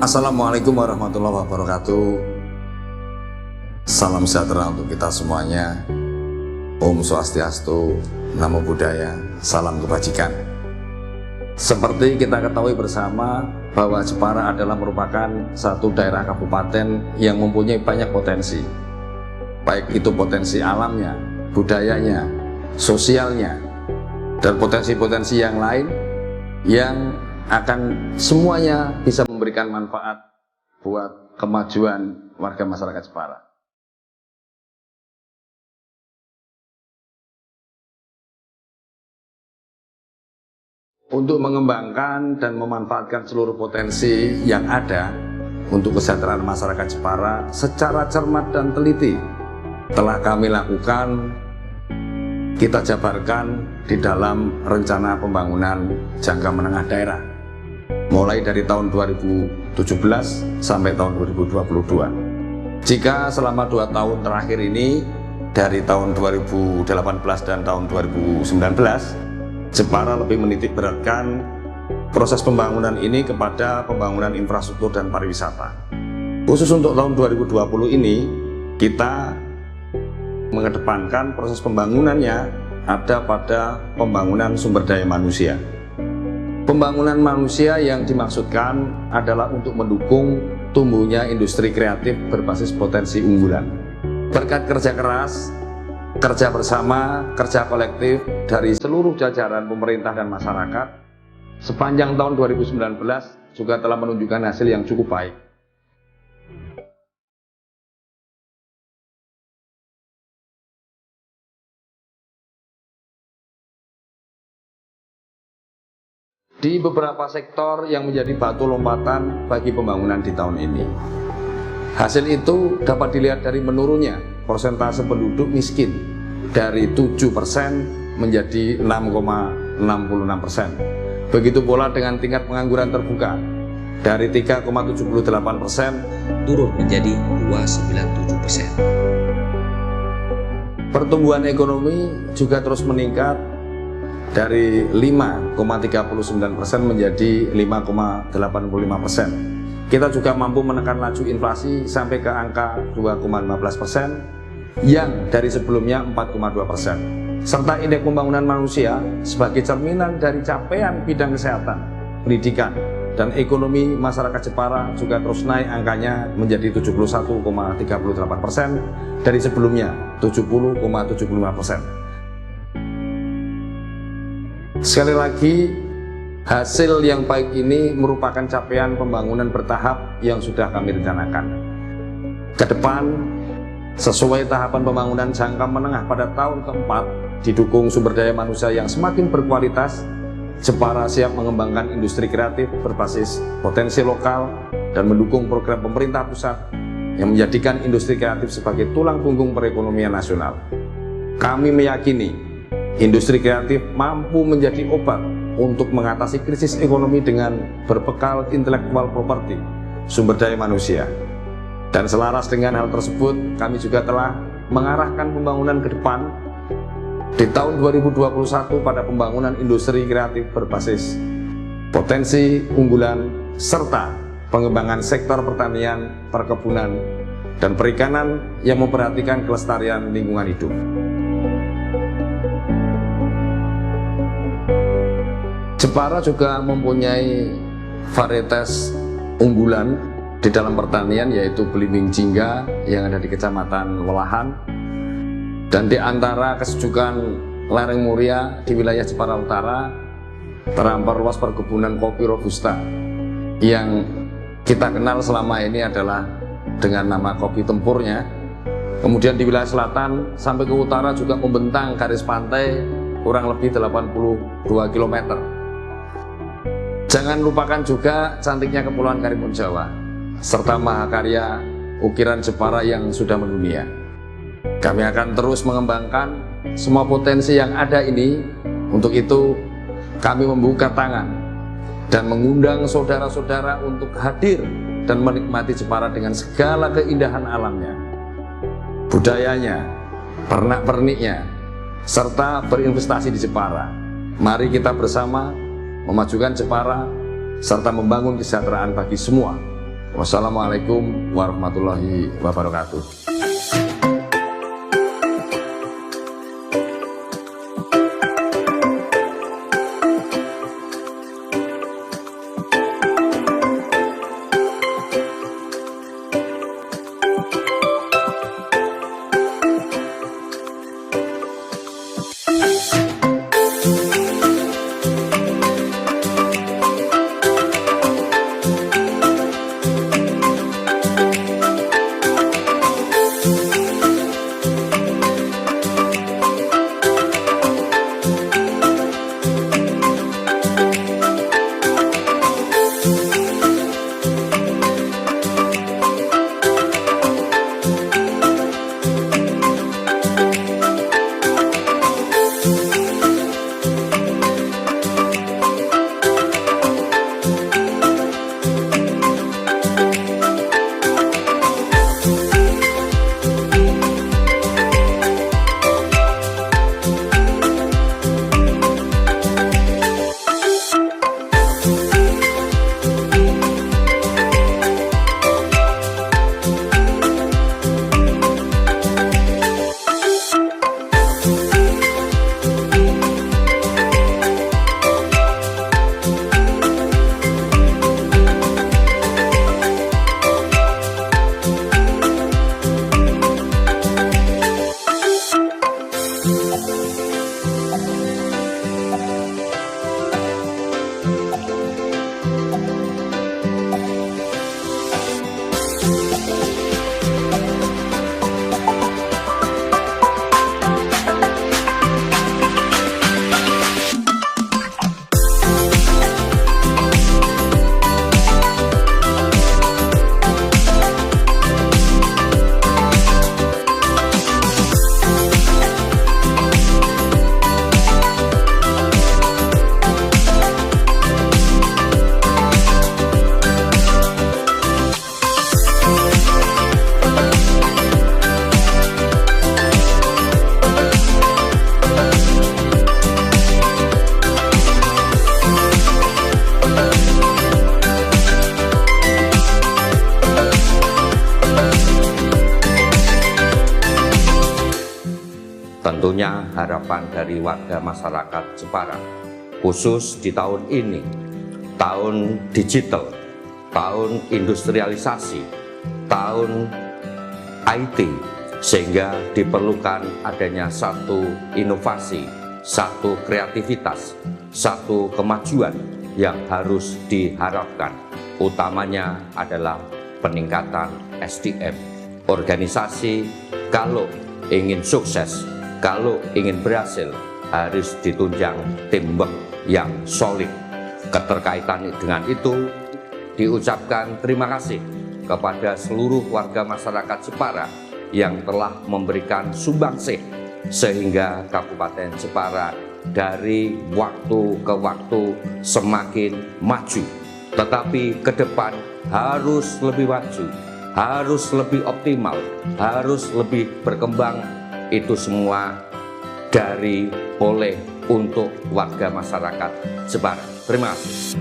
Assalamualaikum warahmatullahi wabarakatuh. Salam sejahtera untuk kita semuanya. Om Swastiastu, Namo Buddhaya, salam kebajikan. Seperti kita ketahui bersama bahwa Jepara adalah merupakan satu daerah kabupaten yang mempunyai banyak potensi. Baik itu potensi alamnya, budayanya, sosialnya, dan potensi-potensi yang lain yang akan semuanya bisa memberikan manfaat buat kemajuan warga masyarakat Jepara. Untuk mengembangkan dan memanfaatkan seluruh potensi yang ada untuk kesejahteraan masyarakat Jepara secara cermat dan teliti telah kami lakukan, kita jabarkan di dalam rencana pembangunan jangka menengah daerah mulai dari tahun 2017 sampai tahun 2022. Jika selama 2 tahun terakhir ini, dari tahun 2018 dan tahun 2019, Jepara lebih menitik beratkan proses pembangunan ini kepada pembangunan infrastruktur dan pariwisata. Khusus untuk tahun 2020 ini, kita mengedepankan proses pembangunannya ada pada pembangunan sumber daya manusia. Pembangunan manusia yang dimaksudkan adalah untuk mendukung tumbuhnya industri kreatif berbasis potensi unggulan. Berkat kerja keras, kerja bersama, kerja kolektif dari seluruh jajaran pemerintah dan masyarakat, sepanjang tahun 2019 juga telah menunjukkan hasil yang cukup baik. Di beberapa sektor yang menjadi batu lompatan bagi pembangunan di tahun ini. Hasil itu dapat dilihat dari menurunnya persentase penduduk miskin dari 7% menjadi 6,66%. Begitu pula dengan tingkat pengangguran terbuka dari 3,78% turun menjadi 2,97%. Pertumbuhan ekonomi juga terus meningkat dari 5,39% menjadi 5,85%. Kita juga mampu menekan laju inflasi sampai ke angka 2,15% yang dari sebelumnya 4,2%. Serta indeks pembangunan manusia sebagai cerminan dari capaian bidang kesehatan, pendidikan, dan ekonomi masyarakat Jepara juga terus naik angkanya menjadi 71,38% dari sebelumnya 70,75%. Sekali lagi, hasil yang baik ini merupakan capaian pembangunan bertahap yang sudah kami rencanakan. Ke depan, sesuai tahapan pembangunan jangka menengah pada tahun keempat, didukung sumber daya manusia yang semakin berkualitas, Jepara siap mengembangkan industri kreatif berbasis potensi lokal dan mendukung program pemerintah pusat yang menjadikan industri kreatif sebagai tulang punggung perekonomian nasional. Kami meyakini industri kreatif mampu menjadi obat untuk mengatasi krisis ekonomi dengan berbekal intellectual property, sumber daya manusia. Dan selaras dengan hal tersebut, kami juga telah mengarahkan pembangunan ke depan di tahun 2021 pada pembangunan industri kreatif berbasis potensi unggulan serta pengembangan sektor pertanian, perkebunan, dan perikanan yang memperhatikan kelestarian lingkungan hidup. Jepara juga mempunyai varietas unggulan di dalam pertanian, yaitu belimbing jingga yang ada di Kecamatan Welahan, dan di antara kesejukan lereng Muria di wilayah Jepara Utara terdampar luas perkebunan kopi Robusta yang kita kenal selama ini adalah dengan nama kopi tempurnya. Kemudian di wilayah selatan sampai ke utara juga membentang garis pantai kurang lebih 82 km. Jangan lupakan juga cantiknya Kepulauan Karimun Jawa, serta mahakarya ukiran Jepara yang sudah mendunia. Kami akan terus mengembangkan semua potensi yang ada ini. Untuk itu, kami membuka tangan dan mengundang saudara-saudara untuk hadir dan menikmati Jepara dengan segala keindahan alamnya, budayanya, pernak-perniknya, serta berinvestasi di Jepara. Mari kita bersama memajukan Jepara serta membangun kesejahteraan bagi semua. Wassalamualaikum warahmatullahi wabarakatuh. Tentunya harapan dari warga masyarakat Jepara, khusus di tahun ini, tahun digital, tahun industrialisasi, tahun IT, sehingga diperlukan adanya satu inovasi, satu kreativitas, satu kemajuan yang harus diharapkan. Utamanya adalah peningkatan SDM. Organisasi kalau ingin sukses, kalau ingin berhasil, harus ditunjang teamwork yang solid. Keterkaitan dengan itu, diucapkan terima kasih kepada seluruh warga masyarakat Jepara yang telah memberikan sumbangsih sehingga Kabupaten Jepara dari waktu ke waktu semakin maju. Tetapi ke depan harus lebih maju, harus lebih optimal, harus lebih berkembang. Itu semua dari, oleh, untuk warga masyarakat Jepara. Terima kasih.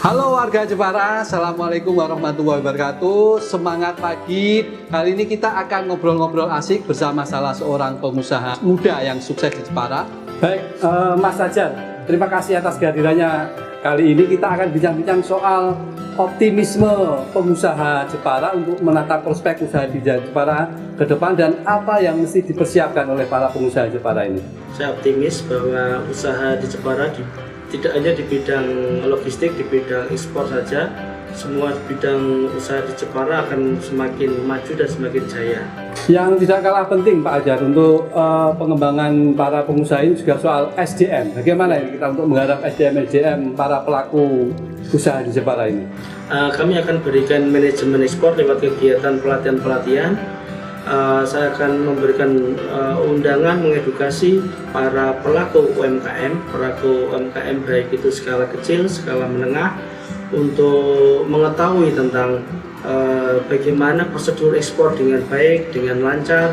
Halo warga Jepara, Assalamualaikum warahmatullahi wabarakatuh. Semangat pagi. Kali ini kita akan ngobrol-ngobrol asik bersama salah seorang pengusaha muda yang sukses di Jepara. Baik, Mas Fajar, terima kasih atas kehadirannya. Kali ini kita akan bincang-bincang soal optimisme pengusaha Jepara untuk menata prospek usaha di Jepara ke depan dan apa yang mesti dipersiapkan oleh para pengusaha Jepara ini. Saya optimis bahwa usaha di Jepara tidak hanya di bidang logistik, di bidang ekspor saja, semua bidang usaha di Jepara akan semakin maju dan semakin jaya. Yang tidak kalah penting Pak Ajar untuk pengembangan para pengusaha ini juga soal SDM. Bagaimana ini kita untuk menggarap SDM para pelaku usaha di Jepara ini? Kami akan berikan manajemen ekspor lewat kegiatan pelatihan-pelatihan. Saya akan memberikan undangan mengedukasi para pelaku UMKM baik itu skala kecil, skala menengah, untuk mengetahui tentang bagaimana prosedur ekspor dengan baik, dengan lancar.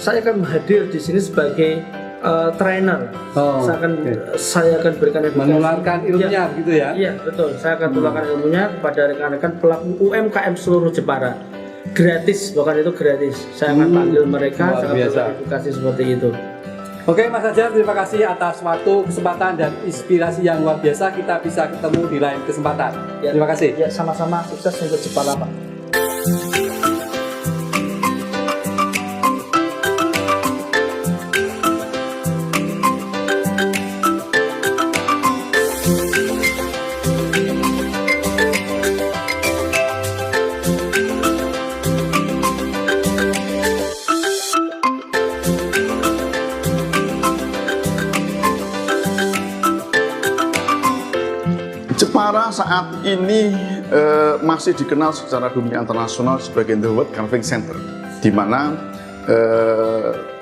Saya akan hadir di sini sebagai trainer. Oh, Saya akan berikan edukasi. menularkan ilmunya gitu ya. Iya, betul. Saya akan tularkan ilmunya kepada rekan-rekan pelaku UMKM seluruh Jepara. Gratis, bahkan itu gratis. Saya akan panggil mereka, luar saya akan biasa. berikan edukasi seperti itu. Oke Mas Hajar, terima kasih atas waktu, kesempatan, dan inspirasi yang luar biasa. Kita bisa ketemu di lain kesempatan. Ya. Terima kasih. Ya, sama-sama, sukses untuk Jepara, Pak. Jepara saat ini masih dikenal secara dunia internasional sebagai The World Carving Center, di mana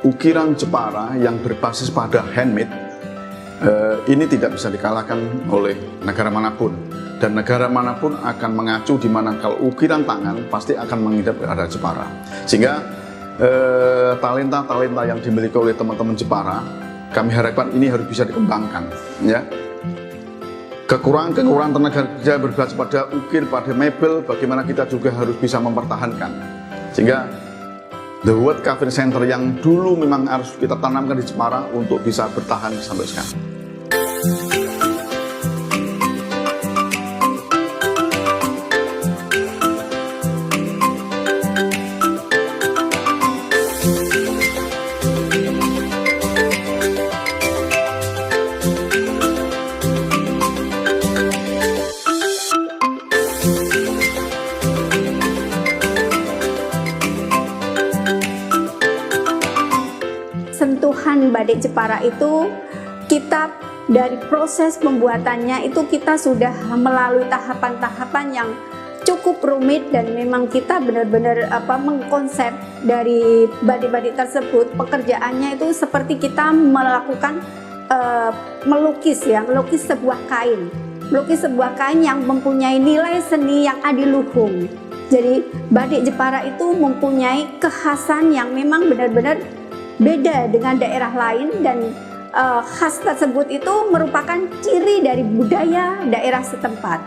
ukiran Jepara yang berbasis pada handmade ini tidak bisa dikalahkan oleh negara manapun, dan negara manapun akan mengacu di mana kalau ukiran tangan pasti akan mengidap pada Jepara, sehingga talenta-talenta yang dimiliki oleh teman-teman Jepara kami harapkan ini harus bisa dikembangkan, ya. Kekurangan tenaga kerja berbasis pada ukir, pada mebel, bagaimana kita juga harus bisa mempertahankan, sehingga The World Carving Center yang dulu memang harus kita tanamkan di Jepara untuk bisa bertahan sampai sekarang. Sentuhan batik Jepara itu kita dari proses pembuatannya itu kita sudah melalui tahapan-tahapan yang cukup rumit, dan memang kita benar-benar mengkonsep dari batik-batik tersebut. Pekerjaannya itu seperti kita melakukan melukis sebuah kain yang mempunyai nilai seni yang adiluhung. Jadi batik Jepara itu mempunyai kekhasan yang memang benar-benar beda dengan daerah lain, dan khas tersebut itu merupakan ciri dari budaya daerah setempat.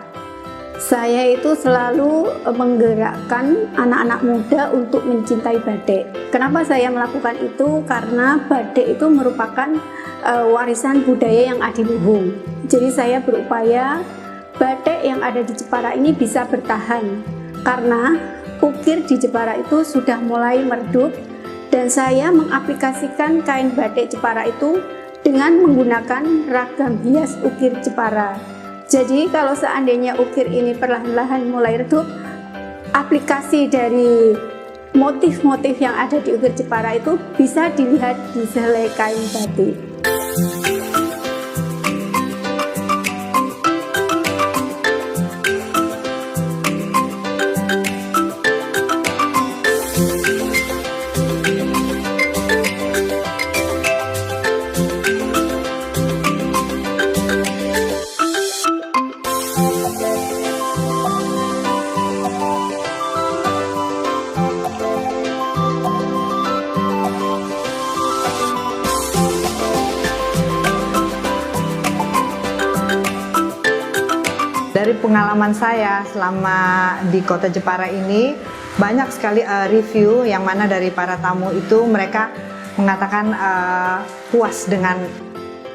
Saya itu selalu menggerakkan anak-anak muda untuk mencintai batik. Kenapa saya melakukan itu? Karena batik itu merupakan warisan budaya yang adiluhung. Jadi saya berupaya batik yang ada di Jepara ini bisa bertahan, karena ukir di Jepara itu sudah mulai meredup, dan saya mengaplikasikan kain batik Jepara itu dengan menggunakan ragam hias ukir Jepara. Jadi kalau seandainya ukir ini perlahan-lahan mulai redup, aplikasi dari motif-motif yang ada di ukir Jepara itu bisa dilihat di selai kain batik. Dari pengalaman saya selama di Kota Jepara ini, banyak sekali review yang mana dari para tamu itu mereka mengatakan puas dengan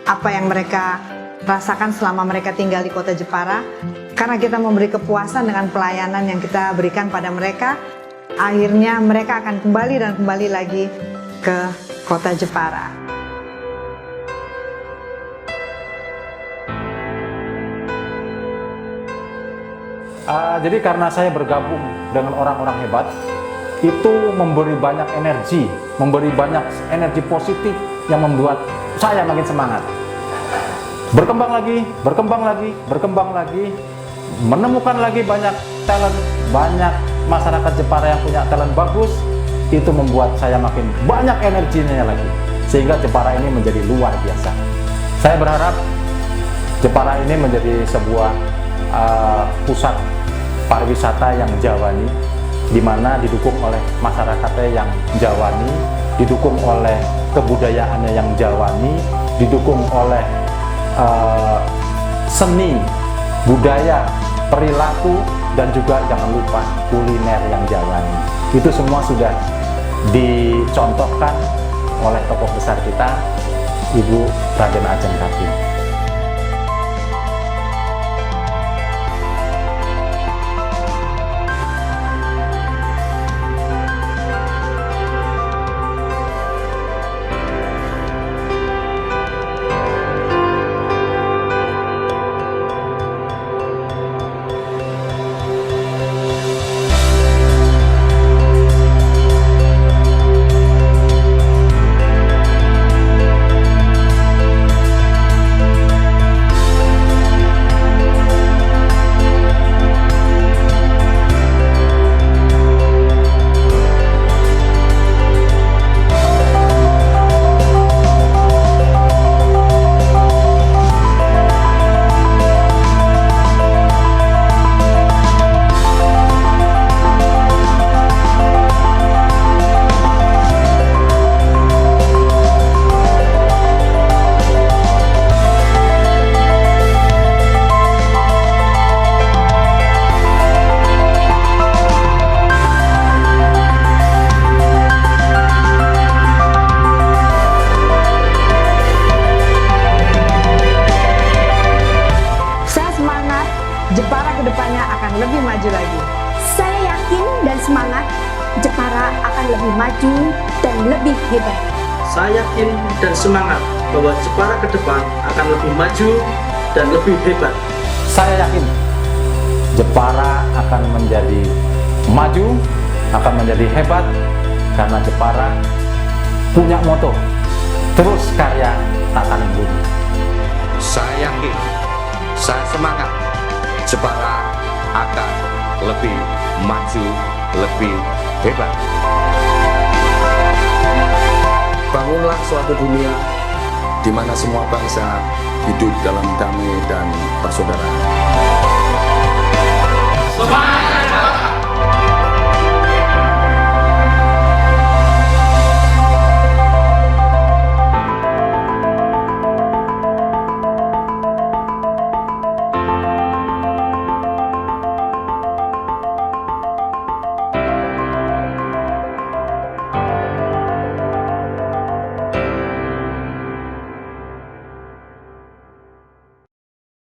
apa yang mereka rasakan selama mereka tinggal di Kota Jepara. Karena kita memberi kepuasan dengan pelayanan yang kita berikan pada mereka, akhirnya mereka akan kembali dan kembali lagi ke Kota Jepara. Jadi karena saya bergabung dengan orang-orang hebat, itu memberi banyak energi positif yang membuat saya makin semangat. Berkembang lagi, menemukan lagi banyak talent, banyak masyarakat Jepara yang punya talent bagus, itu membuat saya makin banyak energinya lagi, sehingga Jepara ini menjadi luar biasa. Saya berharap Jepara ini menjadi sebuah pusat pariwisata yang Jawani, di mana didukung oleh masyarakatnya yang Jawani, didukung oleh kebudayaannya yang Jawani, didukung oleh seni, budaya, perilaku, dan juga jangan lupa kuliner yang Jawani. Itu semua sudah dicontohkan oleh tokoh besar kita, Ibu Raden Ajeng Kartini. Jepara kedepannya akan lebih maju lagi. Saya yakin dan semangat Jepara akan lebih maju dan lebih hebat. Saya yakin dan semangat bahwa Jepara ke depan akan lebih maju dan lebih hebat. Saya yakin Jepara akan menjadi maju, akan menjadi hebat, karena Jepara punya moto, terus karya tak tanding budi. Saya yakin, saya semangat, Jepara akan lebih maju, lebih hebat. Bangunlah suatu dunia di mana semua bangsa hidup dalam damai dan persaudaraan. Semangat!